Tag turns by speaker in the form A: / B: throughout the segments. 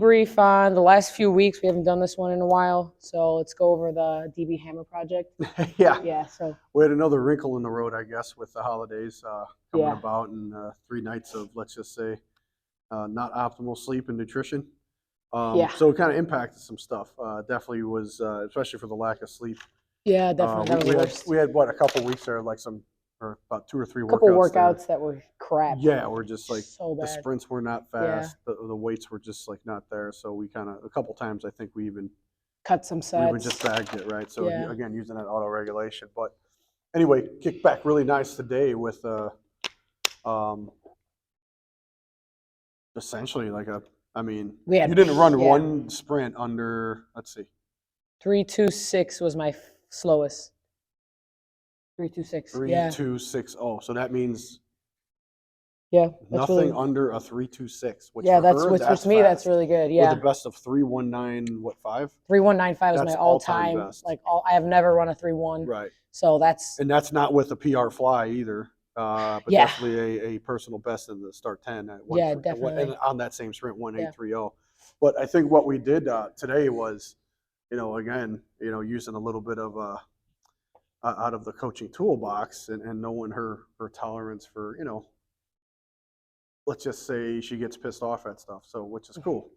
A: Brief on the last few weeks. We haven't done this one in a while, so let's go over the DB Hammer project.
B: Yeah.
A: Yeah, so
B: We had another wrinkle in the road, I guess, with the holidays coming
A: Yeah.
B: about, and 3 nights of, let's just say, not optimal sleep and nutrition.
A: Yeah.
B: So it kind of impacted some stuff. Definitely was, especially for the lack of sleep.
A: yeah, definitely that was the worst.
B: We had what, a couple weeks there, like or about 2 or 3
A: Couple
B: workouts.
A: workouts that were crap.
B: Yeah, we're just like
A: So
B: the
A: bad.
B: sprints were not
A: Yeah.
B: fast. The weights were just like not there. So we kind of a couple times I think we
A: Cut some sets.
B: just bagged it, right. So
A: Yeah.
B: again, using that auto regulation. But anyway, kicked back really nice today with essentially like you didn't run one sprint under, let's see,
A: 3:26 was my slowest. 3:26. Yeah.
B: 3:260. So that means
A: Yeah.
B: nothing
A: really,
B: under a 3:26. Which
A: yeah,
B: for
A: that's
B: her,
A: which
B: that's
A: me.
B: fast.
A: That's really good. Yeah.
B: With a best of 3:19, what 5?
A: 3:195 is
B: That's
A: my
B: all-time
A: all-time.
B: best.
A: I have never run a 3:1.
B: Right.
A: So that's
B: And that's not with a PR fly either. But
A: Yeah.
B: definitely a personal best in the start 10 at
A: Yeah, definitely.
B: and on that same sprint 1830. But I think what we did today was, again, using a little bit of out of the coaching toolbox and knowing her tolerance for, let's just say she gets pissed off at stuff. So which is cool.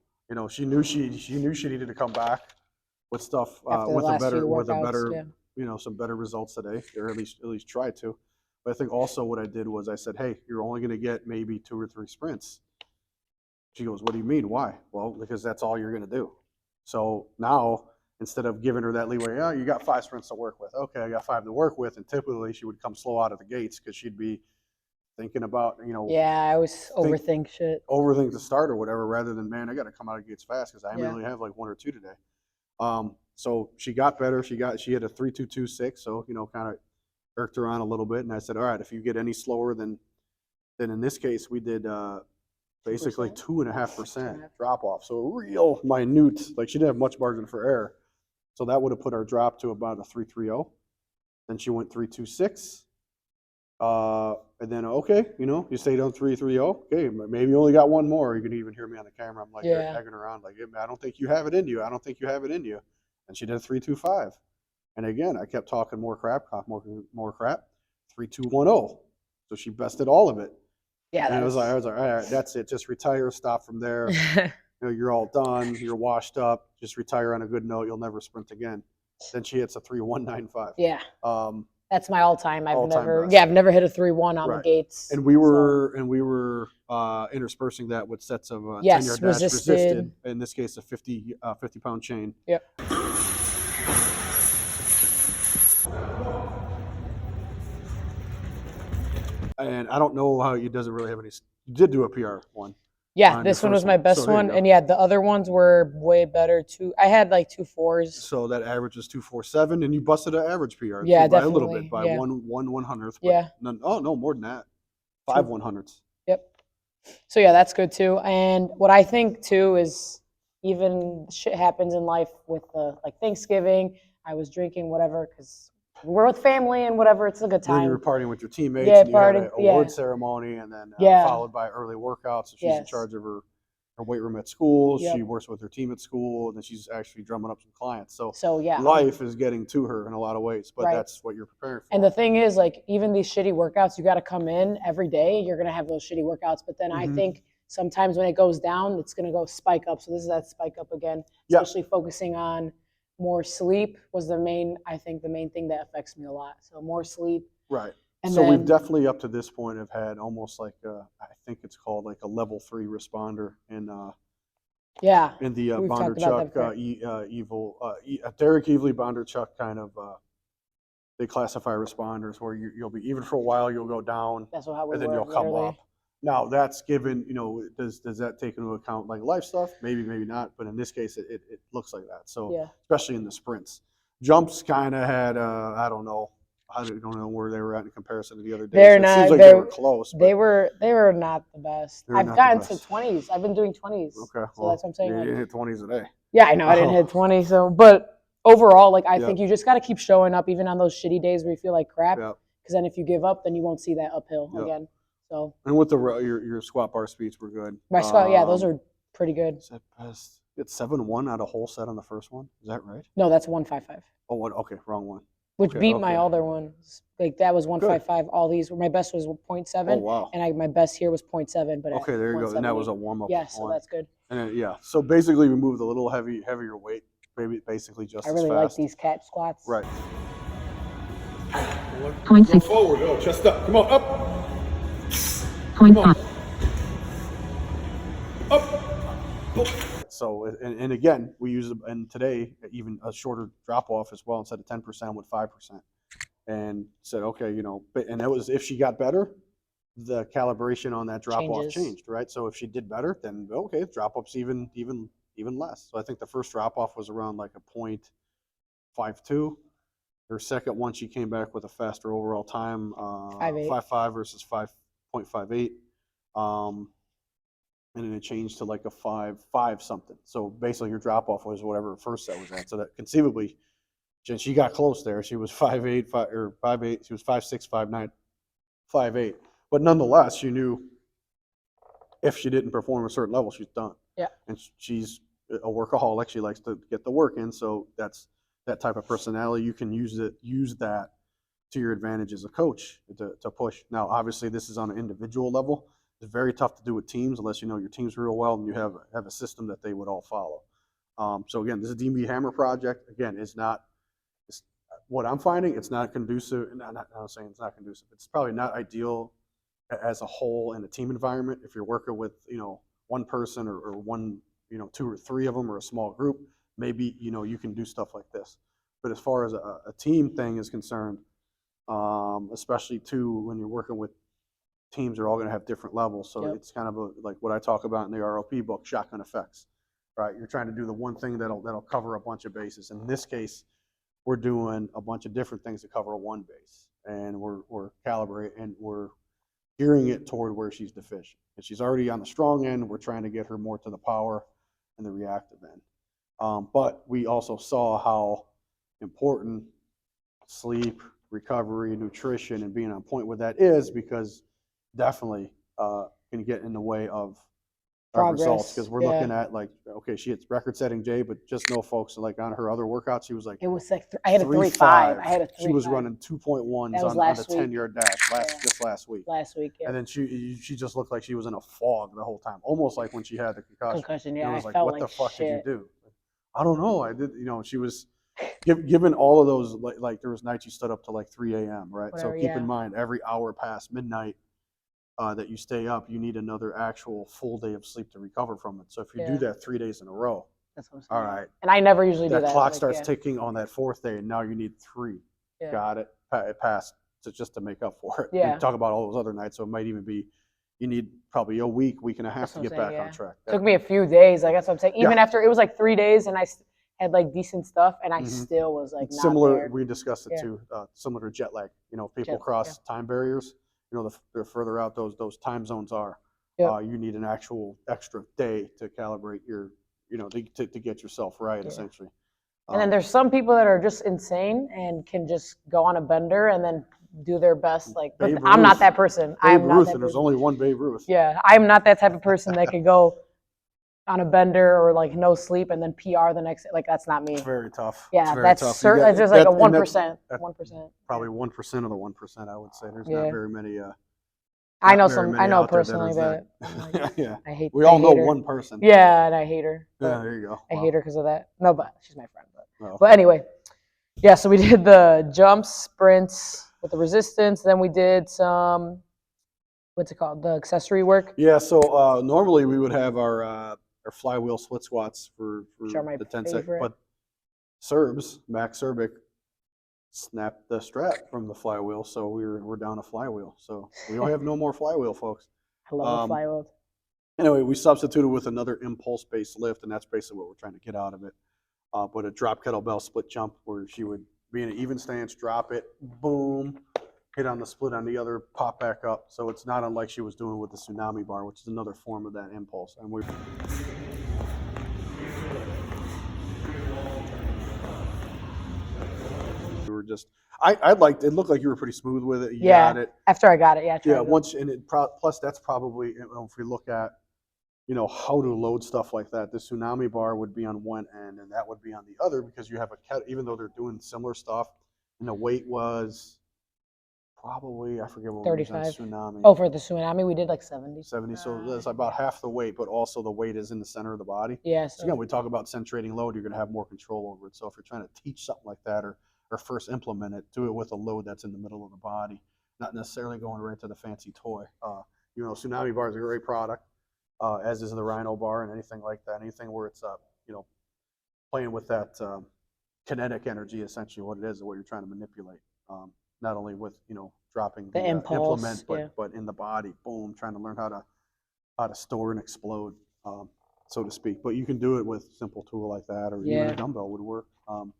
B: She knew she needed to come back with stuff
A: After the
B: with a
A: last few
B: better
A: workouts,
B: some better results today, or at least try to. But I think also what I did was I said, hey, you're only going to get maybe 2 or 3 sprints. She goes, what do you mean? Why? Well, because that's all you're going to do. So now, instead of giving her that leeway, oh, you got 5 sprints to work with. Okay, I got 5 to work with. And typically she would come slow out of the gates because she'd be thinking about,
A: Yeah, I always overthink shit.
B: Overthink the start or whatever, rather than, man, I got to come out of the gates fast because I only have like 1 or 2 today. So she got better. She had a 3:226. So, kind of irked her on a little bit. And I said, all right, if you get any slower than in this case, we did basically 2.5% drop off. So real minute, like she didn't have much margin for error. So that would have put our drop to about a 3:30. Then she went 3:26. And then, okay, you stayed on 3:30. Okay, maybe you only got 1 more. You can even hear me on the camera. I'm like egging around, like, I don't think you have it in you. I don't think you have it in you. And she did a 3:25. And again, I kept talking more crap, 3:210. So she bested all of it.
A: Yeah,
B: and I was like, all right, that's it. Just retire. Stop from there. You're all done. You're washed up. Just retire on a good note. You'll never sprint again. Then she hits a 3:195.
A: Yeah. That's my all-time. I've never hit a 3:1 on the gates.
B: And we were interspersing that with sets of 10-yard dash resisted. In this case, a 50-pound chain.
A: Yep.
B: And I don't know how it doesn't really have any. You did do a PR one.
A: Yeah, this one was my best one, and the other ones were way better too. I had like 2.4s.
B: So that average was 2:47, and you busted an average PR.
A: Yeah,
B: by
A: definitely.
B: a little bit, by 1/100th.
A: Yeah.
B: No, more than that. 5 100ths.
A: Yep. So yeah, that's good too. And what I think too is even shit happens in life with like Thanksgiving. I was drinking whatever because we're with family and whatever. It's a good time.
B: And you were partying with your teammates. And you had an award ceremony, and then followed by early workouts. So she's in charge of her weight room at school. Yep. She works with her team at school, and then she's actually drumming up some clients. So yeah, life is getting to her in a lot of ways, but that's what you're preparing for.
A: And the thing is, like, even these shitty workouts, you got to come in every day. You're going to have those shitty workouts. But then I think sometimes when it goes down, it's going to go spike up. So this is that spike up again, especially focusing on more sleep was the main thing that affects me a lot. So more sleep.
B: Right. And so we've definitely up to this point have had almost like I think it's called like a level 3 responder in the Bondarchuk Derek Evely Bondarchuk kind of they classify responders where you'll be, even for a while you'll go down and then you'll come up. Now that's given, does that take into account like life stuff? Maybe not, but in this case it looks like that. So especially in the sprints. Jumps kind of had I don't know where they were at in comparison to the other days. It seems like they were close.
A: They were not the best. I've gotten to 20s. I've been doing 20s.
B: Okay.
A: So that's what I'm saying.
B: You didn't hit 20s a day.
A: Yeah, I know. I didn't hit 20. So, but overall, like I think you just got to keep showing up even on those shitty days where you feel like crap. Because then if you give up, then you won't see that uphill again. So.
B: And with your squat bar speeds were good.
A: My squat, those are pretty good.
B: Is that best? It's 7-1 out of whole set on the first one. Is that right?
A: No, that's 155,
B: Oh, what? Okay, wrong one.
A: which
B: Okay,
A: beat my
B: okay.
A: other ones. Like that was 155. All these, my best was 0.7,
B: Oh, wow.
A: and my best here was 0.7. But
B: Okay, there you go. And that was a warm up.
A: yeah, so that's good.
B: And then, yeah, so basically we moved a little heavier weight, maybe basically just
A: I really
B: as
A: like
B: fast.
A: these cat squats.
B: Right.
C: Point
B: Go
C: six.
B: forward, go, chest up. Come on, up,
C: Point
B: Come on.
C: five.
B: up. So, and again, we use, and today, even a shorter drop off as well, instead of 10% with 5%. And said, okay, and that was, if she got better, the calibration on that drop off
A: Changes.
B: changed, right? So if she did better, then okay, drop up's even less. So I think the first drop off was around like a 0.52. Her second one, she came back with a faster overall time,
A: 5.8.
B: 5.5 versus 5.58. And then it changed to like a 5.5 something. So basically your drop off was whatever her first set was at. So that conceivably, she got close there. She was 5.8, or 5.8. She was 5.6, 5.9, 5.8. But nonetheless, she knew if she didn't perform a certain level, she's done.
A: Yeah.
B: And she's a workaholic. She likes to get the work in. So that's that type of personality. You can use that to your advantage as a coach to push. Now, obviously, this is on an individual level. It's very tough to do with teams unless you know your teams real well and you have a system that they would all follow. So again, this is DB Hammer project. Again, it's what I'm finding. It's not conducive. I'm saying it's not conducive. It's probably not ideal as a whole in a team environment. If you're working with one person or one two or three of them or a small group, maybe you can do stuff like this. But as far as a team thing is concerned, especially too when you're working with teams, are all going to have different levels. So
A: Yep.
B: it's kind of like what I talk about in the ROP book, shotgun effects, right? You're trying to do the one thing that'll cover a bunch of bases. In this case, we're doing a bunch of different things to cover one base, and we're calibrating and we're gearing it toward where she's deficient. And she's already on the strong end. We're trying to get her more to the power and the reactive end. But we also saw how important sleep, recovery, nutrition, and being on point with that is, because definitely can get in the way of results. Because we're looking at like, okay, she hits record-setting J, but just know, folks, like on her other workouts, she was like,
A: It was like I had a 3.5. I had a 3.5.
B: She was running 2.1s
A: That was
B: on
A: last
B: the
A: week.
B: 10-yard dash just last week.
A: Last week, yeah.
B: And then she just looked like she was in a fog the whole time, almost like when she had the concussion.
A: Yeah,
B: It was
A: I
B: like,
A: felt
B: what the fuck
A: shit.
B: did you do? I don't know. I did, she was given all of those, like there was nights you stood up to like 3 a.m., right?
A: Whatever,
B: so keep
A: yeah.
B: in mind, every hour past midnight that you stay up, you need another actual full day of sleep to recover from it. So if you do that 3 days in a row,
A: that's what I'm saying.
B: all right.
A: And I never usually do
B: That
A: that.
B: clock starts ticking on that fourth day, and now you need 3.
A: Yeah.
B: Got it. It passed just to make up for it.
A: Yeah.
B: And talk about all those other nights, so it might even be you need probably a week and a half
A: That's
B: to
A: what
B: get
A: I'm saying,
B: back
A: yeah.
B: on track.
A: Took me a few days. Like that's what I'm saying. Even
B: Yeah.
A: after it was like 3 days, and I had like decent stuff, and I
B: Mhm.
A: still was like
B: It's
A: not
B: similar.
A: there.
B: We discussed it
A: Yeah.
B: too. Similar to jet lag. If people
A: Jet-
B: cross time barriers, the further out those time zones are,
A: Yep.
B: you need an actual extra day to calibrate your, to get yourself right,
A: Yeah.
B: essentially.
A: And then there's some people that are just insane and can just go on a bender and then do their best. Like, but
B: Babe
A: I'm
B: Ruth.
A: not that person. I'm
B: Babe
A: not
B: Ruth,
A: that
B: and there's
A: person.
B: only one Babe Ruth.
A: Yeah, I'm not that type of person that could go on a bender or like no sleep and then PR the next. Like that's not me.
B: It's very tough.
A: Yeah,
B: It's very
A: that's
B: tough.
A: certain. It's just like a
B: and that's
A: 1%.
B: that's
A: 1%.
B: Probably 1% of the 1%. I would say there's
A: Yeah.
B: not very many.
A: I know
B: not very
A: some.
B: many
A: I know
B: out there
A: personally
B: that.
A: that. I'm like,
B: Yeah.
A: I hate.
B: We
A: I
B: all know
A: hate her.
B: one person.
A: Yeah, and I hate her.
B: Yeah,
A: but
B: there you go.
A: I
B: Wow.
A: hate her because of that. No, but she's my friend.
B: Oh.
A: But anyway, yeah. So we did the jumps, sprints with the resistance. Then we did some. What's it called? The accessory work.
B: Yeah, so normally we would have our flywheel split squats for
A: Which are my
B: the 10 second,
A: favorite.
B: but Max Serbic snapped the strap from the flywheel, so we're down a flywheel. So we don't have no more flywheel, folks.
A: I love the flywheel.
B: Anyway, we substituted with another impulse-based lift, and that's basically what we're trying to get out of it. But a drop kettlebell split jump where she would be in an even stance, drop it, boom, hit on the split on the other, pop back up. So it's not unlike she was doing with the tsunami bar, which is another form of that impulse. And we were just, I liked it. Looked like you were pretty smooth with it. You got it.
A: After I got it, yeah. I tried
B: Yeah,
A: it.
B: once, and plus that's probably, if we look at you know, how to load stuff like that. The Tsunami bar would be on one end, and that would be on the other because you have a kettle. Even though they're doing similar stuff, and the weight was probably I forget what we used on
A: 35.
B: Tsunami.
A: Oh, for the tsunami, we did like 70.
B: 70. So that's about half the weight, but also the weight is in the center of the body.
A: Yeah.
B: So again, we talk about centrating load, you're going to have more control over it. So if you're trying to teach something like that or first implement it, do it with a load that's in the middle of the body, not necessarily going right to the fancy toy. You know, Tsunami bar is a great product, as is the Rhino bar and anything like that. Anything where it's, you know, playing with that kinetic energy, essentially what it is, what you're trying to manipulate. Not only with, you know, dropping
A: The impulse,
B: implement,
A: yeah.
B: but in the body, boom, trying to learn how to store and explode, so to speak. But you can do it with a simple tool like that, or even
A: Yeah.
B: a dumbbell would work.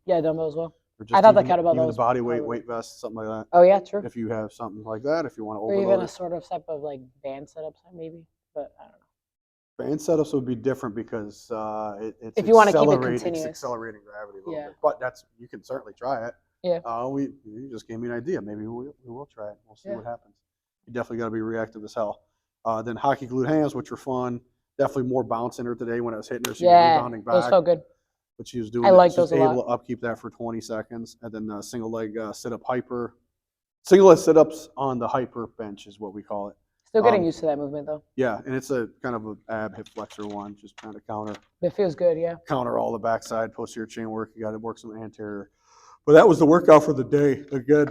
A: Yeah, dumbbell as well.
B: Or just
A: I thought the
B: even,
A: kettlebell
B: even the
A: was
B: body weight,
A: probably-
B: weight vest, something like that.
A: Oh yeah, true.
B: If you have something like that, if you want to
A: Or
B: overload
A: even
B: it.
A: a sort of type of like band setup, maybe. But I don't know.
B: Band setups would be different because it's
A: If you wanna keep it
B: accelerating-
A: continuous.
B: It's accelerating gravity a little
A: Yeah.
B: bit. But you can certainly try it.
A: Yeah.
B: You just gave me an idea. Maybe we will try it. We'll see
A: Yeah.
B: what happens. You definitely got to be reactive as hell. Then hockey glued hands, which are fun. Definitely more bounce in her today when I was hitting her. She was
A: Yeah,
B: rebounding
A: those
B: back,
A: felt good.
B: but she was doing
A: I
B: it.
A: like
B: She was
A: those a
B: able
A: lot.
B: to upkeep that for 20 seconds. And then single leg sit-up hyper. Single leg sit-ups on the hyper bench is what we call it.
A: Still getting
B: Um,
A: used to that movement though.
B: Yeah, and it's a kind of an ab hip flexor one, just trying to
A: It feels good, yeah.
B: counter all the backside, posterior chain work. You got to work some anterior. But that was the workout for the day. Again,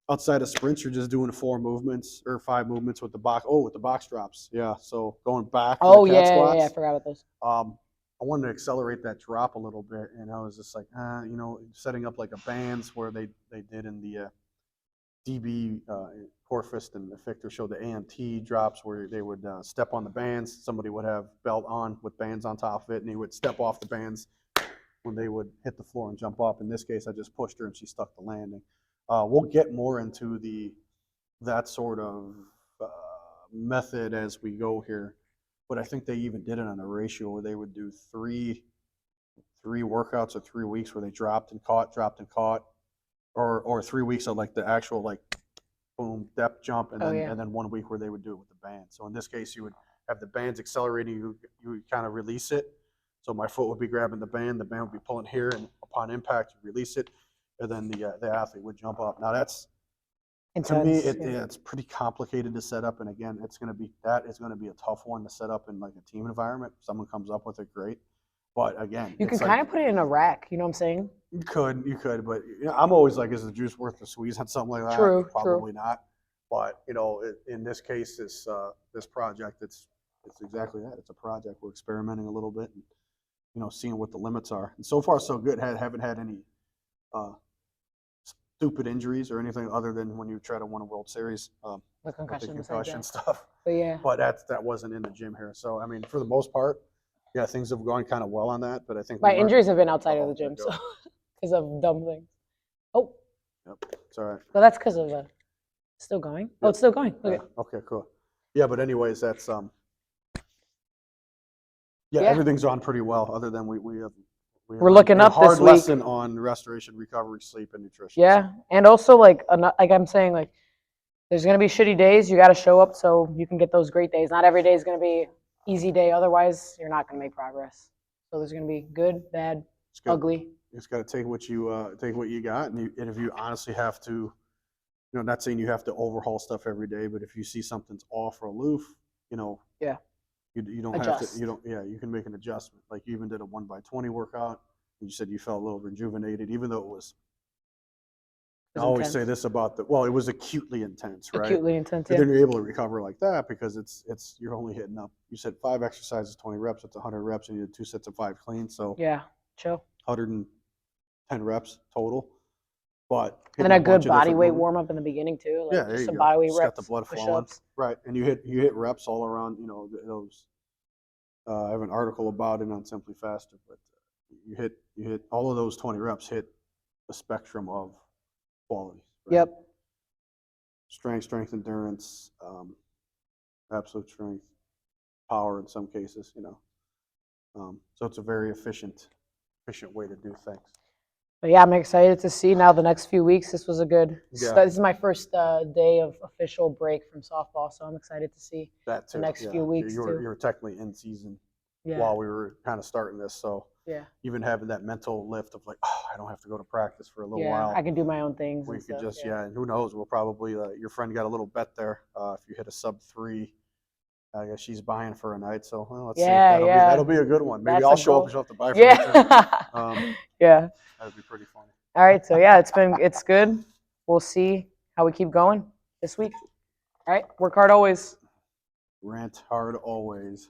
B: outside of sprints, you're just doing 4 movements or 5 movements with the box. Oh, with the box drops. Yeah. So going back.
A: Oh
B: to the cat
A: yeah,
B: squats,
A: yeah, I forgot about those.
B: I wanted to accelerate that drop a little bit, and I was just like, you know, setting up like a bands where they did in the DB Corfist and Victor showed the AMT drops where they would step on the bands. Somebody would have belt on with bands on top of it, and he would step off the bands when they would hit the floor and jump up. In this case, I just pushed her and she stuck the landing. We'll get more into that sort of method as we go here, but I think they even did it on a ratio where they would do three workouts or 3 weeks where they dropped and caught, or 3 weeks of like the actual like boom depth jump, and
A: Oh,
B: then
A: yeah.
B: and then 1 week where they would do it with the band. So in this case, you would have the bands accelerating, you would kind of release it. So my foot would be grabbing the band would be pulling here, and upon impact, you release it, and then the athlete would jump up. Now that's, to me,
A: Intense. Yeah.
B: it's pretty complicated to set up, and again, it's going to be a tough one to set up in like a team environment. If someone comes up with it, great. But again,
A: You can
B: it's
A: kind
B: like,
A: of put it in a rack, you know what I'm saying?
B: you could, but you know, I'm always like, is the juice worth the squeeze on something like that?
A: True, true.
B: Probably not. But you know, in this case, this project, it's exactly that. It's a project. We're experimenting a little bit, and you know, seeing what the limits are. And so far, so good. Haven't had any stupid injuries or anything other than when you try to win a World Series.
A: The
B: With the
A: concussion,
B: concussion stuff.
A: But yeah.
B: But that wasn't in the gym here. So I mean, for the most part, yeah, things have gone kind of well on that. But I think
A: My
B: we learned-
A: injuries have been outside of
B: Oh,
A: the gym,
B: there you
A: so
B: go.
A: because of dumb things. Oh,
B: Yep, it's all right.
A: well, that's because of still going. Oh, it's still going. Look at
B: Okay, cool. Yeah, but anyways, that's yeah,
A: Yeah.
B: everything's on pretty well. Other than we have
A: We're looking
B: a
A: up
B: hard
A: this week.
B: lesson on restoration, recovery, sleep, and nutrition.
A: Yeah, and also like I'm saying, like there's gonna be shitty days. You got to show up so you can get those great days. Not every day is gonna be easy day. Otherwise, you're not gonna make progress. So there's gonna be good, bad,
B: It's good.
A: ugly.
B: You just got to take what you got, and if you honestly have to, you know, not saying you have to overhaul stuff every day, but if you see something's off or aloof, you know,
A: Yeah.
B: you don't have
A: Adjust.
B: to, you can make an adjustment. Like you even did a 1x20 workout, and you said you felt a little rejuvenated, even though it was. I always say this about it was acutely intense, right?
A: Acutely intense.
B: But
A: Yeah.
B: then you're able to recover like that because you're only hitting up. You said 5 exercises, 20 reps. It's 100 reps, and you did 2 sets of 5 clean, so
A: Yeah. Chill.
B: 110 reps total. But
A: And then
B: hitting
A: a good
B: bunch of
A: body
B: different
A: weight
B: movements.
A: warm up in the beginning too. Like
B: Yeah, there
A: just
B: you
A: some
B: go.
A: body weight
B: Just
A: reps,
B: got the blood flowing,
A: push-ups.
B: right? And you hit reps all around. You know those. I have an article about it on Simply Faster, but you hit all of those 20 reps hit the spectrum of qualities. Right?
A: Yep.
B: Strength, endurance, absolute strength, power in some cases. You know, so it's a very efficient way to do things.
A: But yeah, I'm excited to see now the next few weeks. This was a good.
B: Yeah.
A: This is my first day of official break from softball, so I'm excited to see
B: That too.
A: the next
B: yeah.
A: few weeks
B: You
A: too.
B: were technically in season
A: Yeah,
B: while we were kind of starting this, so
A: yeah,
B: even having that mental lift of like, oh, I don't have to go to practice for a little
A: yeah.
B: while.
A: I can do my own things
B: We
A: and
B: could
A: stuff.
B: just
A: Yeah.
B: and who knows? We'll probably your friend got a little bet there. If you hit a sub-3, I guess she's buying for a night. So well, let's see.
A: Yeah, yeah.
B: That'll be a good one. Maybe
A: That's
B: I'll
A: a
B: show up
A: goal.
B: and she'll have to buy for me too.
A: Yeah, yeah.
B: That'd be pretty funny.
A: All right, so yeah, it's good. We'll see how we keep going this week. All right, work hard always.
B: Rant hard always.